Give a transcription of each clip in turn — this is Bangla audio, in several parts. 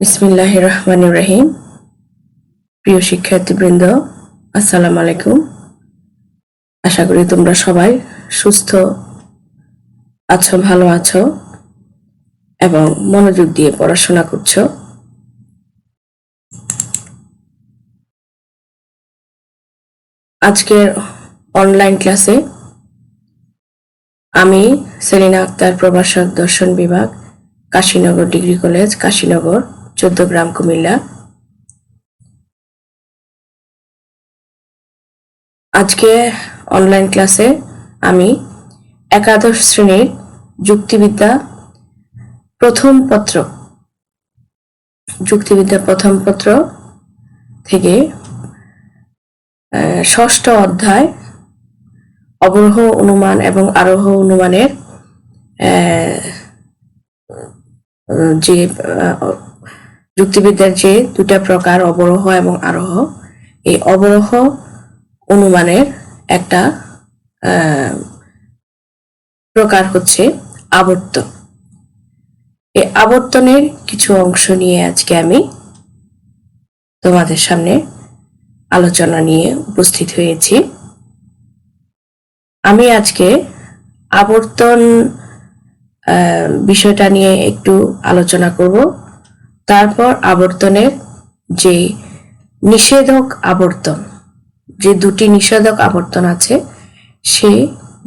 বিসমিল্লাহির রহমানির রহিম। প্রিয় শিক্ষার্থীবৃন্দ, আসসালামু আলাইকুম। আশা করি তোমরা সবাই সুস্থ আছো, ভালো আছো এবং মনোযোগ দিয়ে পড়াশোনা করছো। আজকের অনলাইন ক্লাসে আমি সেলিনা আক্তার, প্রভাষক, দর্শন বিভাগ, কাশীনগর ডিগ্রি কলেজ, কাশীনগর, 14 গ্রাম, কুমিল্লা। আজকে অনলাইন ক্লাসে আমি একাদশ শ্রেণীর যুক্তিবিদ্যা প্রথম পত্র থেকে ষষ্ঠ অধ্যায় অবরোহ অনুমান এবং আরোহ অনুমানের যে যুক্তিবিদ্যার যে দুটা প্রকার, অবরোহ এবং আরোহ, এই অবরোহ অনুমানের একটা প্রকার হচ্ছে আবর্তন। এই আবর্তনের কিছু অংশ নিয়ে আজকে আমি তোমাদের সামনে আলোচনা নিয়ে উপস্থিত হয়েছি। আমি আজকে আবর্তন বিষয়টা নিয়ে একটু আলোচনা করব। তারপর আবর্তনের যে নিষেধক আবর্তন, যে দুটি নিষেধক আবর্তন আছে, সেই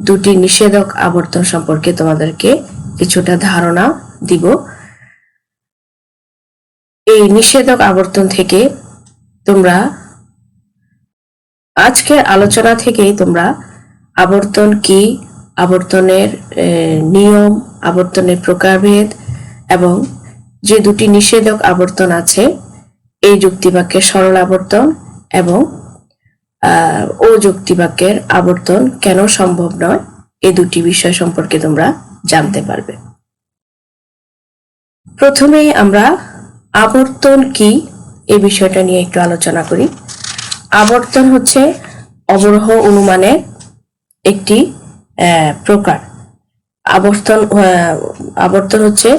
দুটি নিষেধক আবর্তন সম্পর্কে তোমাদেরকে কিছুটা ধারণা দিব। এই নিষেধক আবর্তন থেকে তোমরা আজকের আলোচনা থেকেই তোমরা আবর্তন কি, আবর্তনের নিয়ম, আবর্তনের প্রকারভেদ এবং যে দুটি নিষেধক আবর্তন আছে, এই যুক্তিবাক্যের সরল আবর্তন এবং অযুক্তিবাক্যের আবর্তন কেন সম্ভব নয়, এই দুটি বিষয় সম্পর্কে তোমরা জানতে পারবে। প্রথমেই আমরা আবর্তন কি এই বিষয়টা নিয়ে একটু আলোচনা করি। আবর্তন হচ্ছে অবরোহ অনুমানের একটি প্রকার। আবর্তন হচ্ছে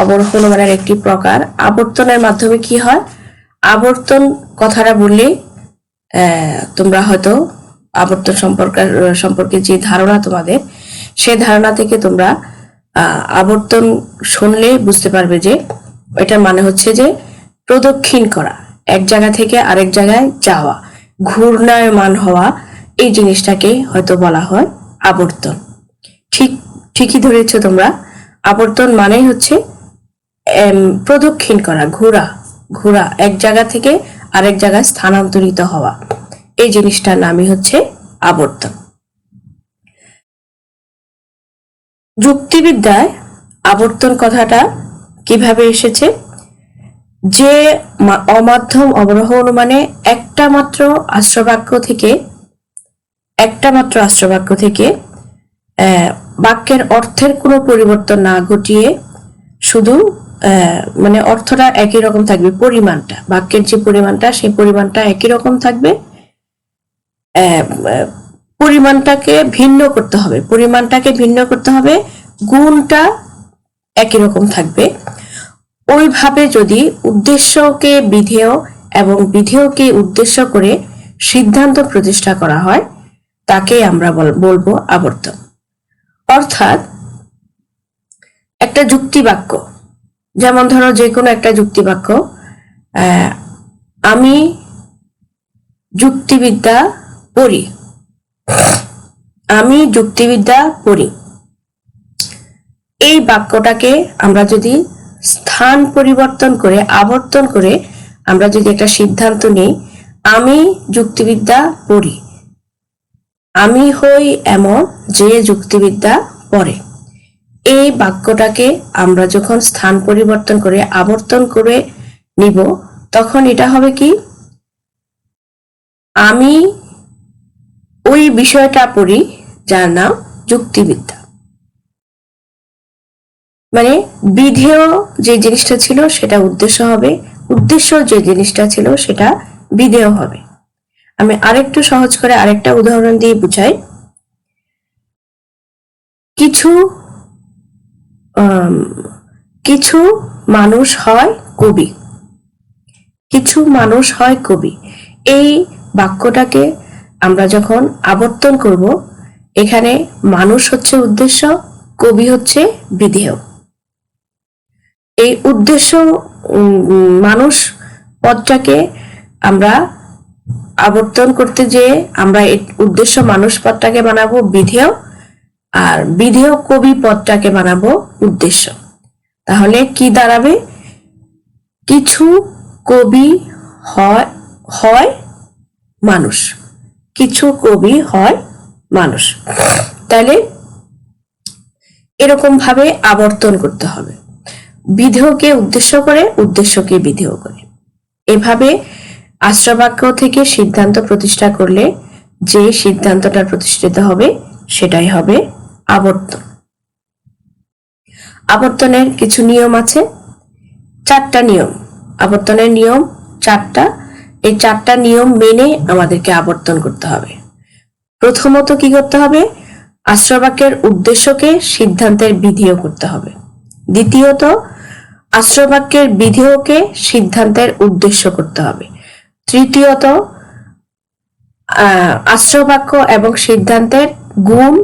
অবরোহ অনুমানের একটি প্রকার। আবর্তনের মাধ্যমে কি হয়? আবর্তন কথাটা বললে তোমরা হয়তো আবর্তন সম্পর্কে যে ধারণা তোমাদের, সে ধারণা থেকে তোমরা আবর্তন শুনলে বুঝতে পারবে যে এটার মানে হচ্ছে যে প্রদক্ষিণ করা, এক জায়গা থেকে আরেক জায়গায় যাওয়া, ঘূর্ণায়মান হওয়া, এই জিনিসটাকে হয়তো বলা হয় আবর্তন। ঠিকই ধরেছ তোমরা। আবর্তন মানেই হচ্ছে প্রদক্ষিণ করা, ঘোরা, এক জায়গা থেকে আরেক জায়গায় স্থানান্তরিত হওয়া, এই জিনিসটার নামই হচ্ছে আবর্তন। যুক্তিবিদ্যায় আবর্তন কথাটা কিভাবে এসেছে? যে অমাধ্যম অবরোহ অনুমানে একটা মাত্র আশ্রবাক্য থেকে বাক্যের অর্থের কোনো পরিবর্তন না ঘটিয়ে শুধু মানে অর্থটা একই রকম থাকবে, পরিমাণটা, বাক্যের যে পরিমাণটা, সেই পরিমাণটা একই রকম থাকবে, পরিমাণটাকে ভিন্ন করতে হবে, গুণটা একই রকম থাকবে। ওইভাবে যদি উদ্দেশ্যকে বিধেয় এবং বিধেয়কে উদ্দেশ্য করে সিদ্ধান্ত প্রতিষ্ঠা করা হয়, তাকে আমরা বলবো আবর্তন। অর্থাৎ একটা যুক্তিবাক্য, যেমন ধরো যে কোনো একটা যুক্তিবাক্য, আমি যুক্তিবিদ্যা পড়ি, এই বাক্যটাকে আমরা যদি স্থান পরিবর্তন করে, আবর্তন করে আমরা যদি একটা সিদ্ধান্ত নিই, আমি যুক্তিবিদ্যা পড়ি, আমি হই এমন যে যুক্তিবিদ্যা পড়ে, এই বাক্যটাকে আমরা যখন স্থান পরিবর্তন করে আবর্তন করে নিব, তখন এটা হবে কি? আমি ওই বিষয়টা পড়ি যার নাম যুক্তিবিদ্যা। মানে বিধেয় যে জিনিসটা ছিল সেটা উদ্দেশ্য হবে, উদ্দেশ্য যে জিনিসটা ছিল সেটা বিধেয় হবে। আমি আরেকটু সহজ করে আরেকটা উদাহরণ দিয়ে বুঝাই। কিছু মানুষ হয় কবি, কিছু মানুষ হয় কবি। এই বাক্যটাকে আমরা যখন আবর্তন করব, এখানে মানুষ হচ্ছে উদ্দেশ্য, কবি হচ্ছে বিধেয়। এই উদ্দেশ্য মানুষ পদটাকে আমরা আবর্তন করতে যেয়ে আমরা উদ্দেশ্য মানুষ পদটাকে বানাবো বিধেয়, আর বিধেয় কবি পদটাকে বানাবো উদ্দেশ্য। তাহলে কি দাঁড়াবে? কিছু কবি হয় মানুষ, কিছু কবি হয় মানুষ। তাহলে এরকম ভাবে আবর্তন করতে হবে, বিধেয়কে উদ্দেশ্য করে, উদ্দেশ্যকে বিধেয় করে। এভাবে আশ্রবাক্য থেকে সিদ্ধান্ত প্রতিষ্ঠা করলে যে সিদ্ধান্তটা প্রতিষ্ঠিত হবে সেটাই হবে আবর্তন। আবর্তনের কিছু নিয়ম আছে, 4টা নিয়ম। আবর্তনের নিয়ম 4টা। এই 4টা নিয়ম মেনে আমাদেরকে আবর্তন করতে হবে। প্রথমত কি করতে হবে? আশ্রবাক্যের উদ্দেশ্যকে সিদ্ধান্তের বিধেয় করতে হবে। দ্বিতীয়ত আশ্রবাক্যের বিধেয়কে সিদ্ধান্তের উদ্দেশ্য করতে হবে। তৃতীয়ত আশ্রবাক্য এবং সিদ্ধান্তের গুণ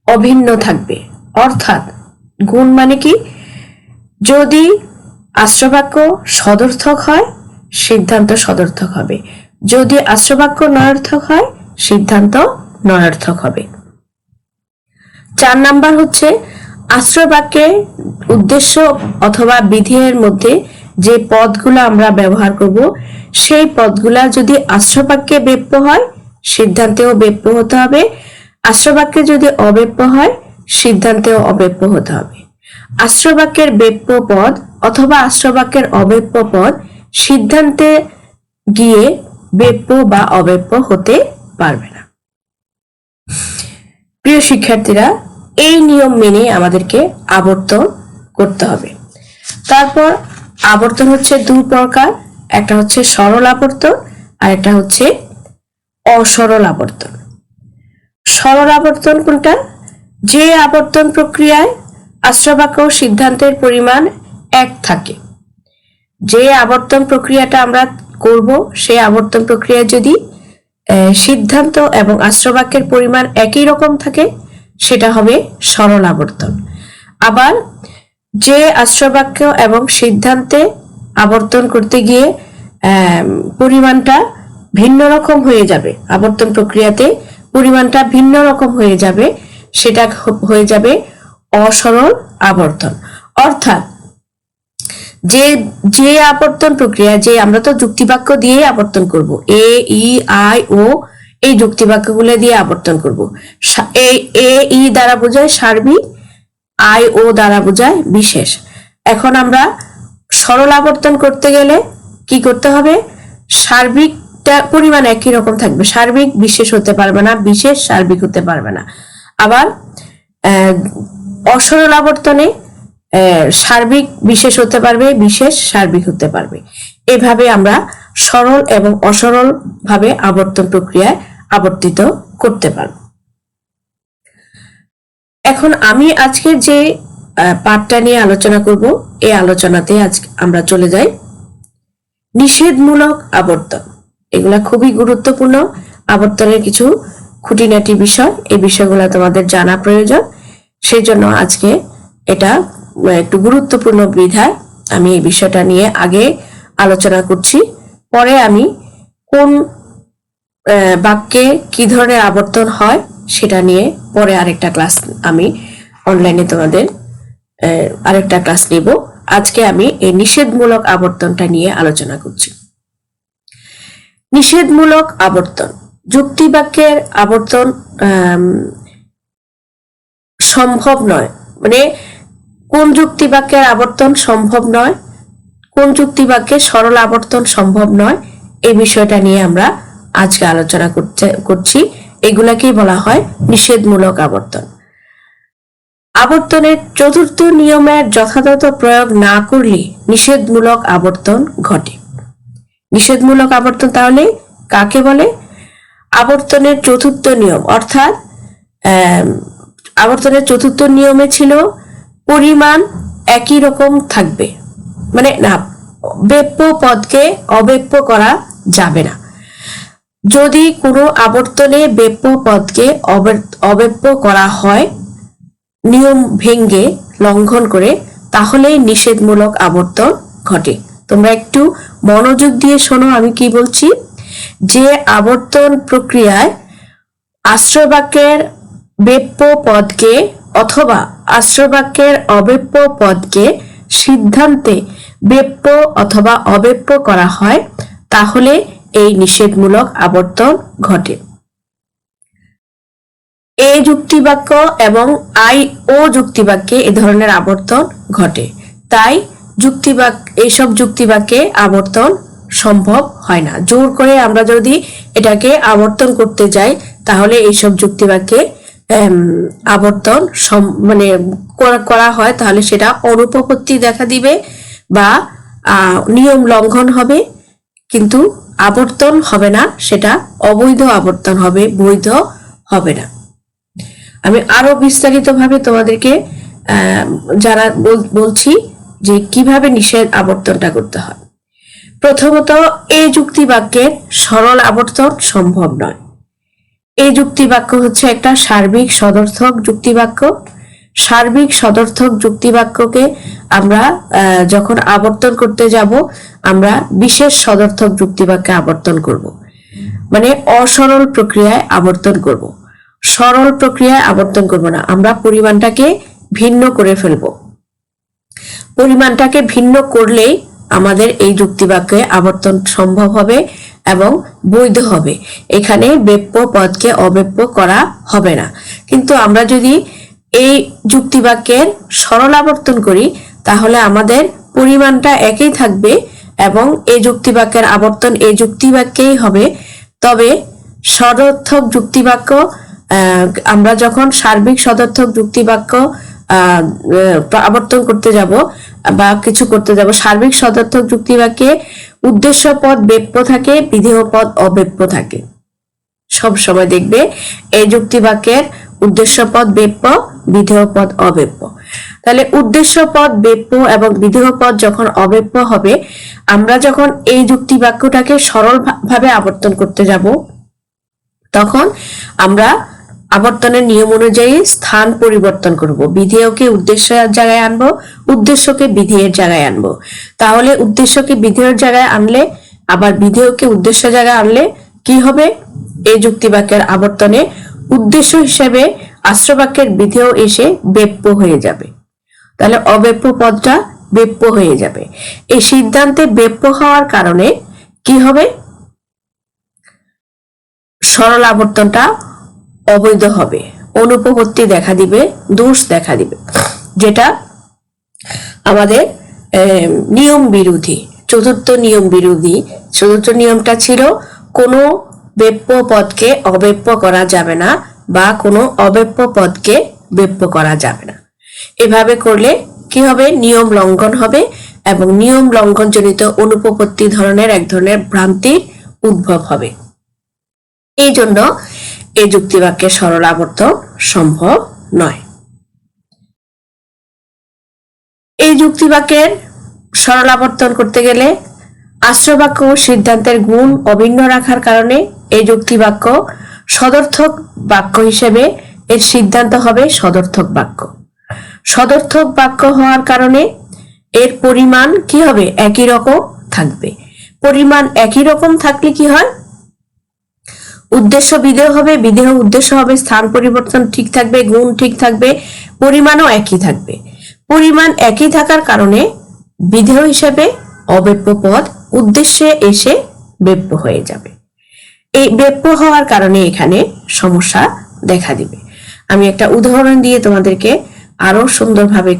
অভিন্ন থাকবে। অর্থাৎ গুণ মানে কি? যদি আশ্রবাক্য সদর্থক হয়, সিদ্ধান্ত সদর্থক হবে। যদি আশ্রবাক্য নয়ার্থক হয়, সিদ্ধান্ত নয়ার্থক হবে। 4 নাম্বার হচ্ছে আশ্রবাক্যের উদ্দেশ্য অথবা বিধেয়ের মধ্যে যে পদগুলো আমরা ব্যবহার করব, সেই পদগুলা যদি আশ্রবাক্যে ব্যপ্য হয়, সিদ্ধান্তেও ব্যপ্য হতে হবে। আশ্রবাক্যে যদি অব্যপ্য হয়, সিদ্ধান্তেও অব্যপ্য হতে হবে। আশ্রবাক্যের ব্যপ্য পদ অথবা আশ্রবাক্যের অব্যপ্য পদ সিদ্ধান্তে গিয়ে ব্যপ্য বা অব্যপ্য হতে পারবে না। প্রিয় শিক্ষার্থীরা, এই নিয়ম মেনে আমাদেরকে আবর্তন করতে হবে। তারপর আবর্তন হচ্ছে 2 প্রকার, একটা হচ্ছে সরল আবর্তন আর একটা হচ্ছে অসরল আবর্তন। সরল আবর্তন কোনটা? যে আবর্তন প্রক্রিয়ায় আশ্রবাক্য সিদ্ধান্তের পরিমাণ এক থাকে। যে আবর্তন প্রক্রিয়াটা আমরা করব, সেই আবর্তন প্রক্রিয়ায় যদি সিদ্ধান্ত এবং আশ্রবাক্যের পরিমাণ একই রকম থাকে, সেটা হবে সরল আবর্তন। আবার যে আশ্রবাক্য এবং সিদ্ধান্তে আবর্তন করতে গিয়ে পরিমাণটা ভিন্ন রকম হয়ে যাবে, আবর্তন প্রক্রিয়াতে পরিমাণটা ভিন্ন রকম হয়ে যাবে, সেটা হয়ে যাবে অসরল আবর্তন। অর্থাৎ যে যে আবর্তন প্রক্রিয়া, যে আমরা তো যুক্তিবাক্য দিয়ে আবর্তন করব, এ ই আই ও এই যুক্তিবাক্যগুলো দিয়ে আবর্তন করব। এ ই দ্বারা বোঝায় সার্বিক, আই ও দ্বারা বোঝায় বিশেষ। এখন আমরা সরল আবর্তন করতে গেলে কি করতে হবে? সার্বিকটা পরিমাণ একই রকম থাকবে, সার্বিক বিশেষ হতে পারবে না, বিশেষ সার্বিক হতে পারবে না। আবার অসরল আবর্তনে সার্বিক বিশেষ হতে পারবে, বিশেষ সার্বিক হতে পারবে। এভাবে আমরা সরল এবং অসরল ভাবে আবর্তন প্রক্রিয়ায় আবর্তিত করতে পারব। এখন আমি আজকে যে পাঠটা নিয়ে আলোচনা করব, এই আলোচনাতে আজকে আমরা চলে যাই নিষেধমূলক আবর্তন। এগুলা খুবই গুরুত্বপূর্ণ, আবর্তনের কিছু খুঁটিনাটি বিষয়, এই বিষয়গুলো তোমাদের জানা প্রয়োজন। সেই জন্য আজকে এটা একটু গুরুত্বপূর্ণ বিধায় আমি এই বিষয়টা নিয়ে আগে আলোচনা করছি। পরে আমি কোন বাক্যে কি ধরনের আবর্তন হয় সেটা নিয়ে পরে আরেকটা ক্লাস আমি অনলাইনে তোমাদের আরেকটা ক্লাস নেব। আজকে আমি এই নিষেধমূলক আবর্তনটা নিয়ে আলোচনা করছি। নিষেধমূলক আবর্তন, যুক্তিবাক্যের আবর্তন সম্ভব নয়, মানে কোন যুক্তিবাক্যের আবর্তন সম্ভব নয়, কোন যুক্তিবাক্যে সরল আবর্তন সম্ভব নয়, এই বিষয়টা নিয়ে আমরা আজকে আলোচনা করছি। এগুলাকেই বলা হয় নিষেধমূলক আবর্তন। আবর্তনের 4র্থ নিয়মের যথাযথ প্রয়োগ না করলে নিষেধমূলক আবর্তন ঘটে। নিষেধমূলক আবর্তন তাহলে কাকে বলে? আবর্তনের 4র্থ নিয়ম, অর্থাৎ আবর্তনের 4র্থ নিয়মে ছিল পরিমাণ একই রকম থাকবে, মানে না, ব্যপ্য পদকে অব্যপ্য করা যাবে না। যদি কোনো আবর্তনে ব্যপ্য পদকে অব্যপ্য করা হয় নিয়ম ভেঙ্গে, লঙ্ঘন করে, তাহলে নিষেধমূলক আবর্তন ঘটে। তোমরা একটু মনোযোগ দিয়ে শোনো আমি কি বলছি। যে আবর্তন প্রক্রিয়ায় আশ্রয়বাক্যের ব্যপ্য পদকে অথবা আশ্রয়বাক্যের অব্যপ্য পদকে সিদ্ধান্তে ব্যপ্য অথবা অব্যপ্য করা হয়, তাহলে এই নিষেধমূলক আবর্তন ঘটে। এ যুক্তিবাক্য এবং আই ও যুক্তিবাক্যে এ ধরনের আবর্তন ঘটে। তাই এইসব যুক্তিবাক্যে আবর্তন সম্ভব হয় না। জোর করে আমরা যদি এটাকে আবর্তন করতে যাই, তাহলে এইসব যুক্তিবাক্যে আবর্তন মানে করা হয়, তাহলে সেটা অনুপপত্তি দেখা দিবে বা নিয়ম লঙ্ঘন হবে, কিন্তু আবর্তন হবে না, সেটা অবৈধ আবর্তন হবে, বৈধ হবে না। আমি আরো বিস্তারিতভাবে তোমাদেরকে যারা বলছি যে কিভাবে নিষেধ আবর্তনটা করতে হয়। প্রথমত, এই যুক্তিবাক্যের সরল আবর্তন সম্ভব নয়। এই যুক্তিবাক্য হচ্ছে একটা সার্বিক সদর্থক যুক্তিবাক্য। সার্বিক সদর্থক যুক্তিবাক্যকে আমরা যখন আবর্তন করতে যাব, আমরা বিশেষ সদর্থক যুক্তিবাক্যে আবর্তন করব, মানে অসরল প্রক্রিয়ায় আবর্তন করব। সরল প্রক্রিয়ায় আবর্তন করব না, আমরা পরিমাণটাকে ভিন্ন করে ফেলব। পরিমাণটাকে ভিন্ন করলেই আমাদের এই যুক্তিবাক্যে আবর্তন সম্ভব হবে এবং বৈধ হবে। এখানে ব্যপ্য পদকে অব্যপ্য করা হবে না। কিন্তু আমরা যদি এই যুক্তিবাক্যের সরল আবর্তন করি, তাহলে আমাদের পরিমাণটা একই থাকবে এবং এই যুক্তিবাক্যের আবর্তন এই যুক্তিবাক্যেই হবে। তবে সদর্থক যুক্তিবাক্য, আমরা যখন সার্বিক সদর্থক যুক্তিবাক্য আবর্তন করতে যাব বা কিছু করতে যাব, সার্বিক সদর্থক যুক্তিবাক্যে উদ্দেশ্য পদ ব্যপ্য থাকে, বিধেয় পদ অব্যপ্য থাকে। সব সময় দেখবে এই যুক্তিবাক্যের উদ্দেশ্য পদ ব্যপ্য, বিধেয় পদ অব্যপ্য। তাহলে উদ্দেশ্য পদ ব্যপ্য এবং বিধেয় পদ যখন অব্যপ্য হবে, আমরা যখন এই যুক্তিবাক্যটাকে সরল ভাবে আবর্তন করতে যাব, তখন আমরা আবর্তনের নিয়ম অনুযায়ী স্থান পরিবর্তন করব। বিধেয়কে উদ্দেশ্যের জায়গায় আনবো, উদ্দেশ্যকে বিধেয়ের জায়গায় আনবো। তাহলে উদ্দেশ্যকে বিধেয়ের জায়গায় আনলে, আবার বিধেয়কে উদ্দেশ্য জায়গায় আনলে কি হবে? এই যুক্তিবাক্যের আবর্তনে উদ্দেশ্য হিসেবে আশ্রবাক্যের বিধেয় এসে ব্যপ্য হয়ে যাবে। তাহলে অব্যপ্য পদটা ব্যপ্য হয়ে যাবে। এই সিদ্ধান্তে ব্যপ্য হওয়ার কারণে কি হবে? সরল আবর্তনটা অবৈধ হবে, অনুপপত্তি দেখা দিবে, দোষ দেখা দিবে, যেটা আমাদের নিয়ম বিরোধী। চতুর্থ নিয়ম বিরোধী। চতুর্থ নিয়মটা ছিল কোনো ব্যপ্য পদকে অব্যপ্য করা যাবে না বা কোনো অব্যপ্য পদকে ব্যপ্য করা যাবে না। এভাবে করলে কি হবে? নিয়ম লঙ্ঘন হবে এবং নিয়ম লঙ্ঘনজনিত অনুপপত্তি ধরনের এক ধরনের ভ্রান্তির উদ্ভব হবে। এই জন্য এই যুক্তিবাক্যের সরল আবর্তন সম্ভব নয়। এই যুক্তিবাক্যের সরল আবর্তন করতে গেলে আশ্রয়বাক্য ও সিদ্ধান্তের গুণ অভিন্ন রাখার কারণে এই যুক্তিবাক্য সদর্থক বাক্য হিসেবে এর সিদ্ধান্ত হবে সদর্থক বাক্য। সদর্থক বাক্য হওয়ার কারণে এর পরিমাণ কি হবে? একই রকম থাকবে। পরিমাণ একই রকম থাকলে কি হয়? উদ্দেশ্য বিধেয় হবে, বিধেয় উদ্দেশ্য হবে, স্থান পরিবর্তন ঠিক থাকবে, গুণ ঠিক থাকবে, পরিমাণও একই থাকবে। পরিমাণ একই থাকার কারণে বিধেয় হিসেবে অব্যপ্য পদ উদ্দেশ্যে এসে ব্যপ্য হয়ে যাবে। এই ব্যপ্য হওয়ার কারণে এখানে সমস্যা দেখা দিবে। আমি একটা উদাহরণ দিয়ে তোমাদেরকে আরো সুন্দরভাবে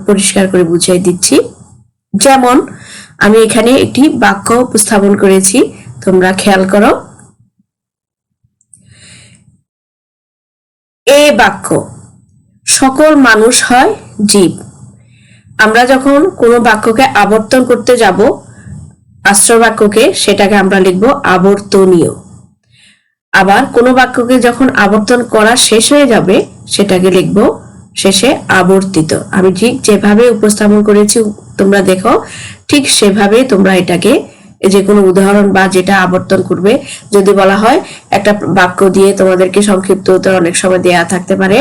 পরিষ্কার করে বুঝিয়ে দিচ্ছি। যেমন আমি এখানে একটি বাক্য উপস্থাপন করেছি, তোমরা খেয়াল করো। এ বাক্য, সকল মানুষ হয় জীব। আমরা যখন কোনো বাক্যকে আবর্তন করতে যাব, আশ্রয় বাক্যকে, সেটাকে আমরা লিখব আবর্তনীয়। আবার কোনো বাক্যকে যখন আবর্তন করা শেষ হয়ে যাবে, সেটাকে লিখব শেষে আবর্তিত। আমি ঠিক যেভাবে উপস্থাপন করেছি তোমরা দেখো, ঠিক সেভাবে তোমরা এটাকে যে কোনো উদাহরণ বা যেটা আবর্তন করবে, যদি বলা হয় একটা বাক্য দিয়ে তোমাদেরকে সংক্ষিপ্ত উত্তর অনেক সময় দেয়া থাকতে পারে,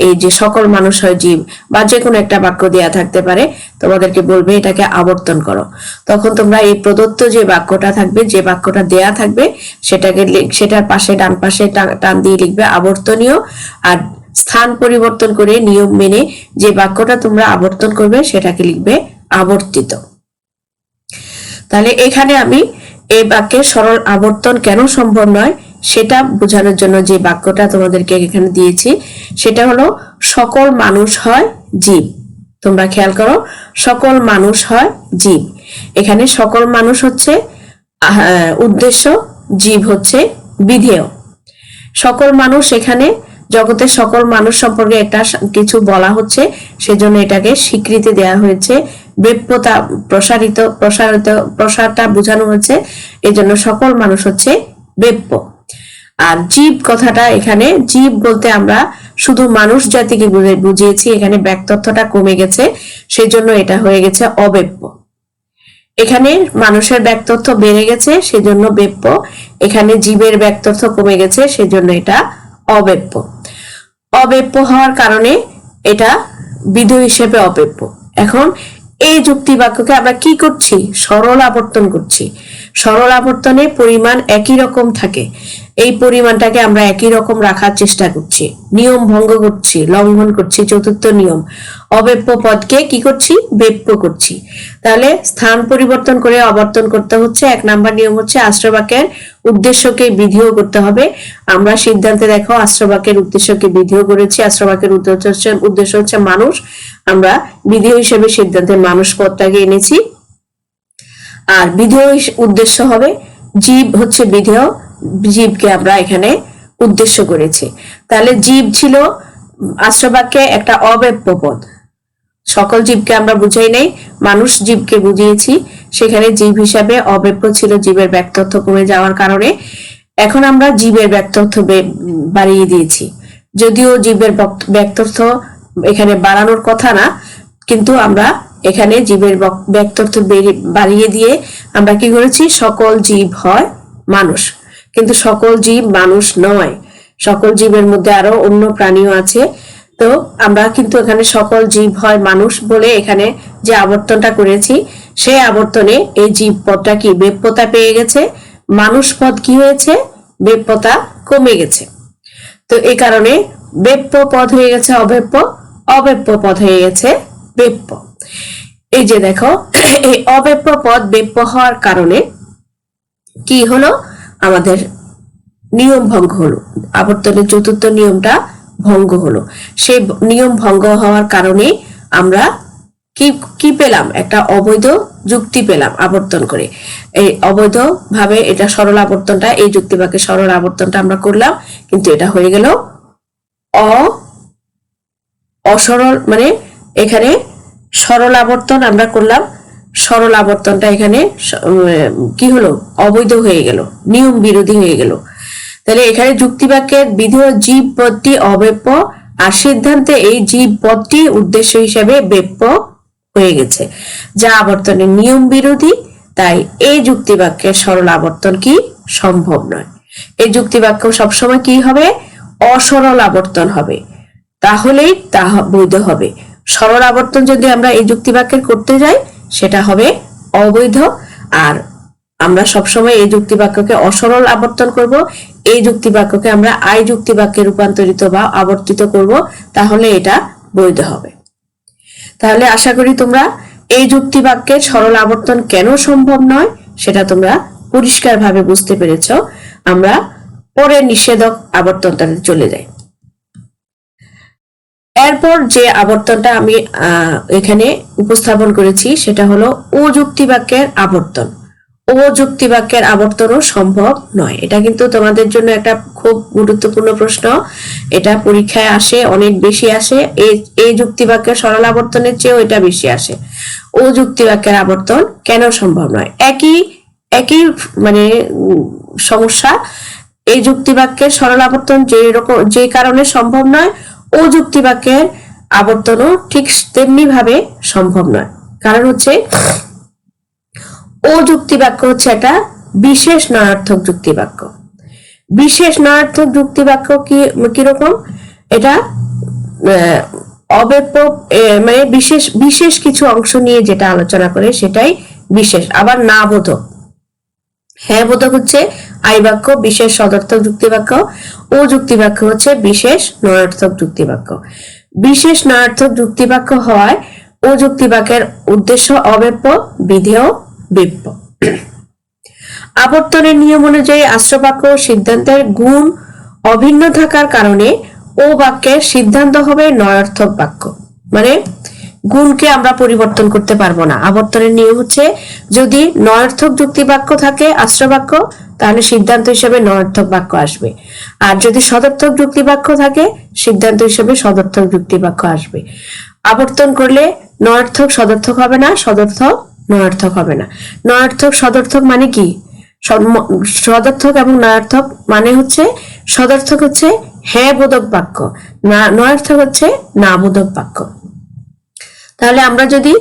এই যে সকল মানুষ হয় জীব, বা যে কোনো একটা বাক্য দেয়া থাকতে পারে, তোমাদেরকে বলবে এটাকে আবর্তন করো। তখন তোমরা এই প্রদত্ত যে বাক্যটা থাকবে, যে বাক্যটা দেয়া থাকবে, সেটার পাশে ডান পাশে টান দিয়ে লিখবে আবর্তনীয়, আর স্থান পরিবর্তন করে নিয়ম মেনে যে বাক্যটা তোমরা আবর্তন করবে সেটাকে লিখবে আবর্তিত। তাহলে এখানে আমি এই বাক্যের সরল আবর্তন কেন সম্ভব নয় সেটা বোঝানোর জন্য যে বাক্যটা তোমাদেরকে এখানে দিয়েছি সেটা হলো সকল মানুষ হয় জীব। তোমরা খেয়াল করো, সকল মানুষ হয় জীব। এখানে সকল মানুষ হচ্ছে উদ্দেশ্য, জীব হচ্ছে বিধেয়। সকল মানুষ, এখানে জগতের সকল মানুষ সম্পর্কে একটা কিছু বলা হচ্ছে, সেজন্য এটাকে স্বীকৃতি দেওয়া হয়েছে, ব্যাপ্যতা প্রসারটা বোঝানো হয়েছে, এজন্য সকল মানুষ হচ্ছে ব্যাপ্য। আর জীব কথাটা, এখানে জীব বলতে আমরা শুধু মানুষ জাতিকে বুঝিয়েছি, এখানে ব্যক্তত্বটা কমে গেছে, সেজন্য এটা হয়ে গেছে অব্যপ্য। এখানে মানুষের ব্যক্তত্ব বেড়ে গেছে, সেজন্য ব্যাপ্য। এখানে জীবের ব্যক্তত্ব কমে গেছে, সেজন্য এটা অব্যপ্য। অব্যপ্য হওয়ার কারণে এটা বিধেয় হিসেবে অব্যপ্য। এখন এই যুক্তি বাক্যকে আমরা কি করছি? সরল আবর্তন করছি। সরল আবর্তনে পরিমাণ একই রকম থাকে, এই পরিমাণটাকে আমরা একই রকম রাখার চেষ্টা করছি, নিয়ম ভঙ্গ করছি, লঙ্ঘন করছি। চতুর্থ নিয়ম, অব্যপ্য পদকে কি করছি? ব্যপ্য করছি। তাহলে স্থান পরিবর্তন করে আবর্তন করতে হচ্ছে। 1 নাম্বার নিয়ম হচ্ছে আশ্রবাক্যের উদ্দেশ্যকে বিধেয় করতে হবে। আমরা সিদ্ধান্তে দেখো আশ্রবাক্যের উদ্দেশ্যকে বিধেয় করেছি। আশ্রবাক্যের উদ্দেশ্য হচ্ছে মানুষ, আমরা বিধেয় হিসেবে সিদ্ধান্তে মানুষ পদটাকে এনেছি। আর বিধেয় উদ্দেশ্য হবে, জীব হচ্ছে বিধেয়, জীবকে আমরা এখানে উদ্দেশ্য করেছি। তাহলে জীব ছিল আশ্রবাক্যে একটা অব্যপ্য পদ। সকল জীবকে আমরা বুঝাই নাই, মানুষ জীবকে বুঝিয়েছি, সেখানে জীব হিসাবে অব্যপ্য ছিল, জীবের ব্যক্তত্ব কমে যাওয়ার কারণে এখন আমরা জীবের ব্যক্তত্ব বাড়িয়ে দিয়েছি। যদিও জীবের ব্যক্তত্ব এখানে বাড়ানোর কথা না, কিন্তু আমরা এখানে জীবের ব্যক্তত্ব বাড়িয়ে দিয়ে আমরা কি করেছি? সকল জীব হয় মানুষ, কিন্তু সকল জীব মানুষ নয়, সকল জীবের মধ্যে আরো অন্য প্রাণীও আছে। তো আমরা কিন্তু এখানে সকল জীব হয় মানুষ বলে এখানে যে আবর্তনটা করেছি, সেই আবর্তনে এই জীব পদটা কি ব্যাপ্যতা পেয়ে গেছে, মানুষ পদ কি হয়েছে? ব্যাপ্যতা কমে গেছে। তো এই কারণে ব্যাপ্য পদ হয়ে গেছে অব্যপ্য, অব্যপ্য পদ হয়ে গেছে ব্যাপ্য। এই যে দেখো, এই অব্যপ্য পদ ব্যাপ্য হওয়ার কারণে কি হলো? আমাদের নিয়ম ভঙ্গ হলো, আবর্তনের চতুর্থ নিয়মটা ভঙ্গ হলো। সেই নিয়ম ভঙ্গ হওয়ার কারণে আমরা কি পেলাম? একটা অবৈধ যুক্তি পেলাম আবর্তন করে। এই অবৈধ ভাবে এটা সরল আবর্তনটা, এই যুক্তিবাক্যে সরল আবর্তনটা আমরা করলাম, কিন্তু এটা হয়ে গেল অসরল, মানে এখানে সরল আবর্তন আমরা করলাম, সরল আবর্তনটা এখানে কি হলো? অবৈধ হয়ে গেল, নিয়ম বিরোধী হয়ে গেল। তাহলে এখানে যুক্তিবাক্যের বিধেয় জীব পদটি অব্যপ্য, আর সিদ্ধান্তে এই জীব পদটি উদ্দেশ্য হিসেবে ব্যাপ্য হয়ে গেছে, যা আবর্তনের নিয়ম বিরোধী। তাই এই যুক্তিবাক্যের সরল আবর্তন কি সম্ভব নয়। এই যুক্তিবাক্য সবসময় কি হবে? অসরল আবর্তন হবে, তাহলেই তা বৈধ হবে। সরল আবর্তন যদি আমরা এই যুক্তিবাক্যের করতে যাই, সেটা হবে অবৈধ। আর আমরা সবসময় এই যুক্তিবাক্যকে অসরল আবর্তন করব, এই যুক্তিবাক্যকে আমরা আই যুক্তিবাক্যে রূপান্তরিত বা আবর্তিত করব, তাহলে এটা বৈধ হবে। তাহলে আশা করি তোমরা এই যুক্তিবাক্যের সরল আবর্তন কেন সম্ভব নয় সেটা তোমরা পরিষ্কারভাবে বুঝতে পেরেছ। আমরা পরের নিষেধক আবর্তনটাতে চলে যাই। এরপর যে আবর্তনটা আমি এখানে উপস্থাপন করেছি সেটা হলো অযুক্তি বাক্যের আবর্তন। অযুক্তি বাক্যের আবর্তনও সম্ভব নয়। এটা কিন্তু তোমাদের জন্য একটা খুব গুরুত্বপূর্ণ প্রশ্ন, এটা পরীক্ষায় আসে, অনেক বেশি আসে। এই যুক্তি বাক্যের সরল আবর্তনের চেয়েও এটা বেশি আসে। অযুক্তি বাক্যের আবর্তন কেন সম্ভব নয়? একই মানে সমস্যা। এই যুক্তি বাক্যের সরল আবর্তন যে কারণে সম্ভব নয়, অযুক্তি বাক্যের আবর্তনও ঠিক তেমনি ভাবে সম্ভব নয়। কারণ হচ্ছে ও যুক্তি বাক্য হচ্ছে একটা বিশেষ নয়ার্থক যুক্তি বাক্য। বিশেষ নয়ার্থক যুক্তি বাক্য কিরকম? এটা অব্যপ্য মানে বিশেষ বিশেষ কিছু অংশ নিয়ে যেটা আলোচনা করে সেটাই বিশেষ। আবার না বোধক, হ্যাঁ বোধক হচ্ছে আই বাক্য, বিশেষ সদর্থক যুক্তি বাক্য। ও যুক্তি বাক্য হচ্ছে বিশেষ নয়ার্থক যুক্তি বাক্য। বিশেষ নয়ার্থক যুক্তি বাক্য হওয়ায় ও যুক্তি বাক্যের উদ্দেশ্য অব্যপ্য, বিধেয় ব্যপ্য। আবর্তনের নিয়ম অনুযায়ী আশ্রবাক্য সিদ্ধান্তের গুণ অভিন্ন থাকার কারণে ও বাক্যের সিদ্ধান্ত হবে নয়ার্থক বাক্য। মানে গুণকে আমরা পরিবর্তন করতে পারবো না। আবর্তনের নিয়ম হচ্ছে যদি নয়ার্থক যুক্তি বাক্য থাকে আশ্রবাক্য, তাহলে সিদ্ধান্ত হিসেবে নয়ার্থক বাক্য আসবে। আর যদি সদর্থক যুক্তি বাক্য থাকে সিদ্ধান্ত হিসেবে সদর্থক যুক্তি বাক্য আসবে। আবর্তন করলে নয়ার্থক সদর্থক হবে না, সদর্থক নয়ার্থক হবে না। নয়ার্থক সদর্থক মানে কি? সদর্থক এবং নয়ার্থক মানে হচ্ছে, সদর্থক হচ্ছে হ্যাঁ বোধক বাক্য, নয়ার্থক হচ্ছে না বোধক বাক্য। তাহলে আমরা যদি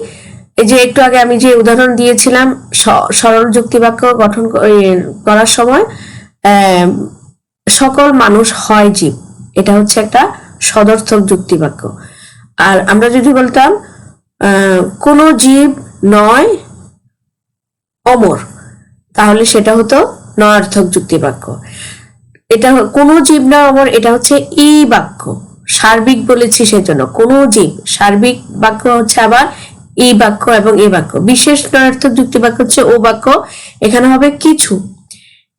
এই যে একটু আগে আমি যে উদাহরণ দিয়েছিলাম সরল যুক্তি বাক্য গঠন করার সময় সকল মানুষ হয় জীব, এটা হচ্ছে একটা সদর্থক যুক্তি বাক্য। আর আমরা যদি বলতাম কোন জীব নয় অমর, তাহলে সেটা হতো নয়ার্থক যুক্তি বাক্য। এটা কোন জীব না অমর, এটা হচ্ছে ই বাক্য, সার্বিক বলেছি সেজন্য কোন জীব। সার্বিক বাক্য হচ্ছে আবার ই বাক্য এবং এ বাক্য। বিশেষ নয়ার্থক যুক্তি বাক্য হচ্ছে ও বাক্য। এখানে হবে কিছু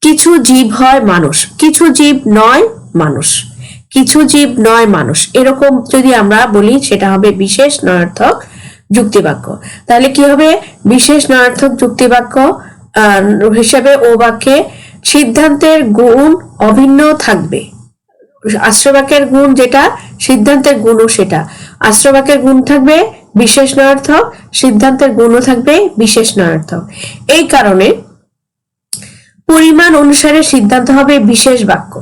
কিছু জীব হয় মানুষ, কিছু জীব নয় মানুষ, কিছু জীব নয় মানুষ, এরকম যদি আমরা বলি সেটা হবে বিশেষ নয়ার্থক যুক্তি বাক্য। তাহলে কি হবে? বিশেষ নয়ার্থক যুক্তি বাক্য হিসেবে ও বাক্যে সিদ্ধান্তের গুণ অভিন্ন থাকবে। আশ্রবাক্যের গুণ যেটা, সিদ্ধান্তের গুণও সেটা। আশ্রবাক্যের গুণ থাকবে বিশেষ নয়ার্থক, সিদ্ধান্তের গুণও থাকবে বিশেষ নয়ার্থক। এই কারণে পরিমাণ অনুসারে সিদ্ধান্ত হবে বিশেষ বাক্য।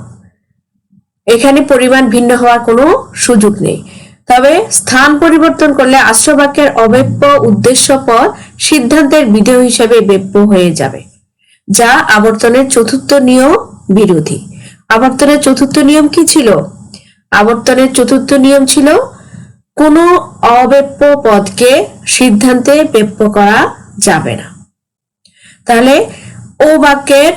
এখানে পরিমাণ ভিন্ন হওয়ার কোনো সুযোগ নেই। তবে স্থান পরিবর্তন করলে আশ্রবাক্যের অব্যপ্য উদ্দেশ্য পদ সিদ্ধান্তের বিধেয় হিসেবে ব্যপ্য হয়ে যাবে, যা আবর্তনের চতুর্থ নিয়ম বিরোধী। আবর্তনের চতুর্থ নিয়ম কি ছিল? আবর্তনের চতুর্থ নিয়ম ছিল কোনো অব্যপ্য পদকে সিদ্ধান্তে ব্যপ্য করা যাবে না। তাহলে ও বাক্যের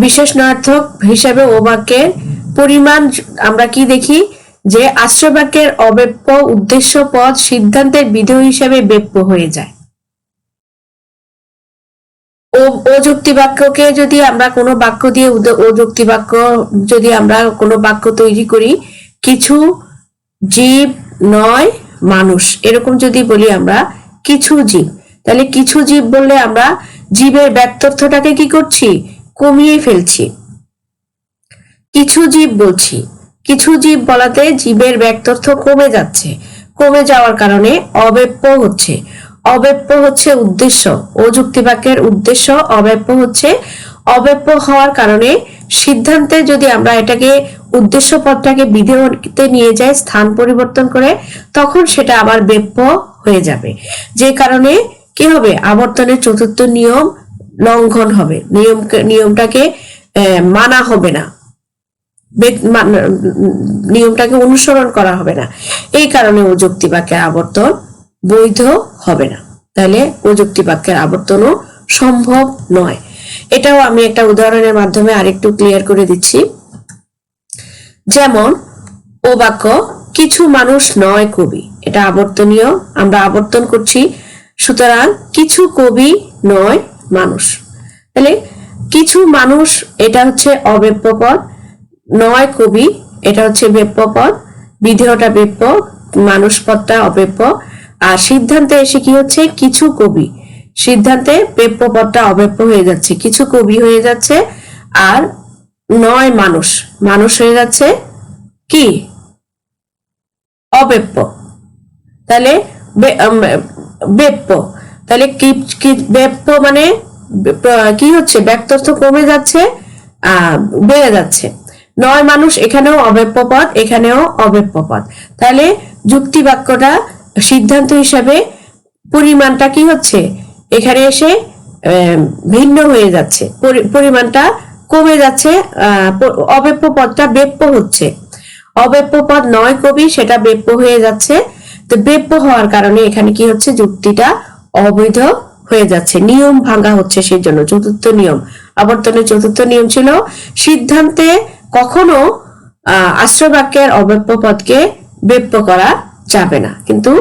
বিশেষ নয়ার্থক হিসাবে ও বাক্যের পরিমাণ আমরা কি দেখি যে আশ্রবাক্যের অব্যপ্য উদ্দেশ্য পদ সিদ্ধান্তের বিধেয় হিসেবে ব্যপ্য হয়ে যায়। ও যুক্তি বাক্যকে যদি আমরা কোনো বাক্য দিয়ে ও যুক্তি বাক্য যদি আমরা কোনো বাক্য তৈরি করি, কিছু জীব নয় মানুষ, এরকম যদি বলি আমরা কিছু জীব, তাহলে কিছু জীব বললে আমরা জীবের ব্যক্তর্থটাকে কি করছি? কমিয়ে ফেলছি। কিছু জীব বলছি, কিছু জীব বলাতে জীবের ব্যক্তর্থ কমে যাচ্ছে, কমে যাওয়ার কারণে অব্যপ্য হচ্ছে। অব্যপ্য হচ্ছে উদ্দেশ্য, ও যুক্তি বাক্যের উদ্দেশ্য অব্যপ্য হচ্ছে। অব্যপ্য হওয়ার কারণে সিদ্ধান্তে যদি আমরা এটাকে উদ্দেশ্য পদটাকে বিধেয়তে নিয়ে যাই স্থান পরিবর্তন করে, তখন সেটা আবার ব্যপ্য হয়ে যাবে। যে কারণে কি হবে? আবর্তনের চতুর্থ নিয়ম লঙ্ঘন হবে, নিয়মটাকে মানা হবে না, নিয়মটাকে অনুসরণ করা হবে না। এই কারণে ও যুক্তি বাক্যের আবর্তন বৈধ হবে না। তাহলে ও যুক্তি বাক্যের আবর্তনও সম্ভব নয়। এটাও আমি একটা উদাহরণের মাধ্যমে আরেকটু ক্লিয়ার করে দিচ্ছি। যেমন ও বাক্য কিছু মানুষ নয় কবি, এটা আবর্তনীয়, আমরা আবর্তন করছি। সুতরাং কিছু কবি নয় মানুষ। তাহলে কিছু মানুষ এটা হচ্ছে অব্যপ্য পদ, নয় কবি এটা হচ্ছে ব্যপ্য পদ, বিধেয়টা ব্যপ্য, মানুষ পদটা অব্যপ্য। আর সিদ্ধান্তে এসে কি হচ্ছে? কিছু কবি, সিদ্ধান্তে ব্যপ্য পদটা অব্যপ্য হয়ে যাচ্ছে, কিছু কবি হয়ে যাচ্ছে। আর নয় মানুষ, মানুষ হয়ে যাচ্ছে কি? অব্যপ্য। তাহলে ব্যপ্য, তাহলে কি ব্যপ্য মানে কি হচ্ছে? ব্যক্তর্থ কমে যাচ্ছে, বেড়ে যাচ্ছে। নয় মানুষ, এখানেও অব্যপ্য পদ, এখানেও অব্যপ্য পদ। তাহলে যুক্তি বাক্যটা সিদ্ধান্ত হিসাবে পরিমাণটা কি হচ্ছে, এখানে এসে ভিন্ন হয়ে যাচ্ছে, পরিমাণটা কমে যাচ্ছে, অব্যপ্য পদটা ব্যপ্য হচ্ছে। অব্যপ্য পদ নয় কবি, সেটা ব্যপ্য হয়ে যাচ্ছে। তো ব্যপ্য হওয়ার কারণে এখানে কি হচ্ছে, যুক্তিটা অবৈধ হয়ে যাচ্ছে, নিয়ম ভাঙা হচ্ছে। সেই জন্য চতুর্থ নিয়ম, আবর্তনের চতুর্থ নিয়ম ছিল সিদ্ধান্তে কখনো আশ্রয় বাক্যের অব্যপ্য পদকে ব্যপ্য করা যাবে না, কিন্তু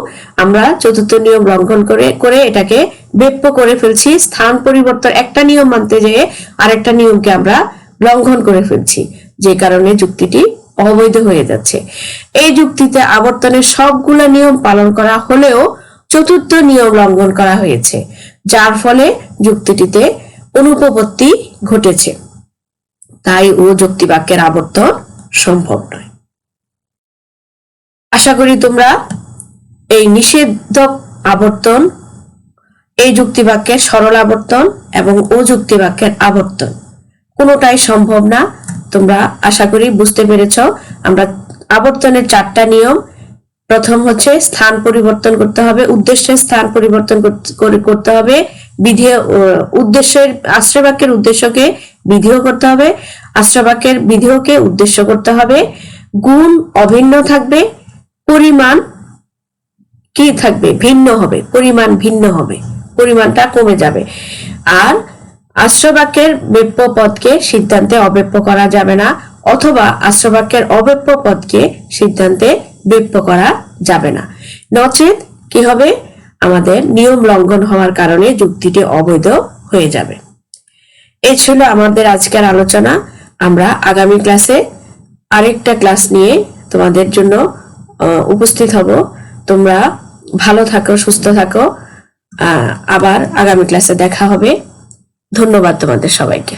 আমরা চতুর্থ নিয়ম লঙ্ঘন করে এটাকে ব্যপ্য করে ফেলছি। স্থান পরিবর্তন, একটা নিয়ম মানতে যেয়ে আরেকটা নিয়মকে আমরা লঙ্ঘন করে ফেলছি, যে কারণে যুক্তিটি অবৈধ হয়ে যাচ্ছে। এই যুক্তিতে আবর্তনের সবগুলো নিয়ম পালন করা হলেও চতুর্থ নিয়ম লঙ্ঘন করা হয়েছে, যার ফলে যুক্তিটিতে অনুপপত্তি ঘটেছে। তাই ও যুক্তি বাক্যের আবর্তন সম্ভব নয়। আশা করি তোমরা এই নিষেধক আবর্তন, এই যুক্তি বাক্যের সরল আবর্তন এবং ও যুক্তি বাক্যের আবর্তন কোনোটাই সম্ভব না, তোমরা আশা করি বুঝতে পেরেছ। আমরা আবর্তনের 4টা নিয়ম, প্রথম হচ্ছে স্থান পরিবর্তন করতে হবে, উদ্দেশ্যের স্থান পরিবর্তন করতে হবে, বিধেয় উদ্দেশ্যের আশ্রয় বাক্যের উদ্দেশ্যকে বিধেয় করতে হবে, আশ্রয় বাক্যের বিধেয়কে উদ্দেশ্য করতে হবে, গুণ অভিন্ন থাকবে, পরিমাণ কি থাকবে, ভিন্ন হবে, পরিমাণ ভিন্ন হবে, পরিমাণটা কমে যাবে। আর আশ্রয় বাক্যের ব্যপ্য পদকে সিদ্ধান্তে অব্যপ্য করা যাবে না, অথবা আশ্রয় বাক্যের অব্যপ্য পদকে সিদ্ধান্তে ব্যপ্য করা যাবে না, নচেত কি হবে, আমাদের নিয়ম লঙ্ঘন হওয়ার কারণে যুক্তিটি অবৈধ হয়ে যাবে। এই ছিল আমাদের আজকের আলোচনা। আমরা আগামী ক্লাসে আরেকটা ক্লাস নিয়ে তোমাদের জন্য উপস্থিত হব। তোমরা ভালো থাকো, সুস্থ থাকো, আবার আগামী ক্লাসে দেখা হবে। ধন্যবাদ তোমাদের সবাইকে।